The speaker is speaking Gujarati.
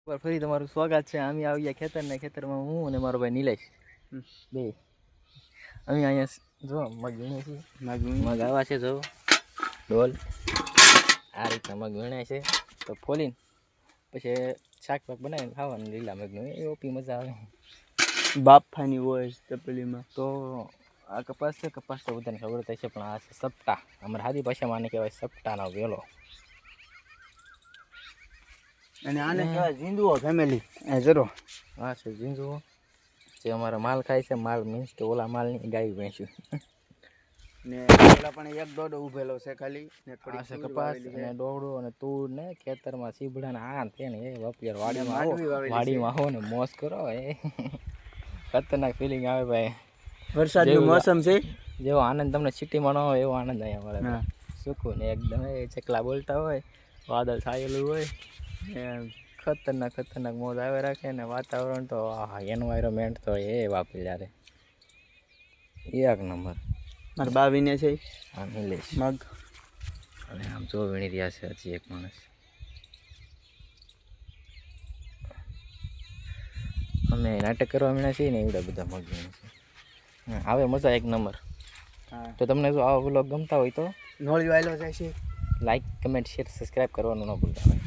ફરી તમારું સ્વાગત છે. અમે આવી ગયા ખેતરમાં હું અને મારો ભાઈ નિલેશ બે અમે અહીંયા જો મગ વીણે છીએ. મગ આવા છે જો ડોલ આ રીતના મગ વીણાય છે તો ફોલીને પછી શાક બનાવીને ખાવાનું લીલા મગનું એ ઓપી મજા આવે. બાફાની હોય તપેલીમાં. તો આ કપાસ છે. કપાસ તો બધાને ખબર થશે પણ આ છે સપટા. અમારા હાદી ભાષામાં આને કહેવાય સપટાનો વેલો. અને આને કહેવાય ઝીંદુઓ ફેમિલી. જરો હા છે ઝીંદુઓ જે અમારો માલ ખાય છે. માલ મીન્સ કે ઓલા માલની ગાય ભેંસ્યું ને ઓલા પણ એક દોડો ઉભેલો છે ખાલી ને આ છે કપાસ અને ડોવડો અને તુર ને ખેતરમાં સીબડા ને આ તે ને એ વપિયાર વાડીમાં આવો ને મોજ કરો એ ખતરનાક ફિલિંગ આવે ભાઈ. વરસાદનું મોસમ છે જેવો આનંદ તમને સિટીમાં ન હોય એવો આનંદ અહીંયા મળે. સુકૂન એકદમ એ ચકલા બોલતા હોય, વાદળ છાયેલું હોય, ખતરનાક મોજ આવે રાખે ને વાતાવરણ તો એન્વાયરમેન્ટ તો એ વાપરી યારે એક નંબર. મારા બાવીને છે આ નિલેશ મગ અને આમ જો વીણી રહ્યા છે હજી એક માણસ. અમે નાટક કરવા વીણા છીએ ને એવડા બધા મગ વીણે છે. આવે મજા એક નંબર. તો તમને જો આવો વ્લોગ ગમતા હોય તો નોળી વાયલો જાય છે. લાઈક કમેન્ટ શેર સબસ્ક્રાઈબ કરવાનું ન ભૂલતા હોય.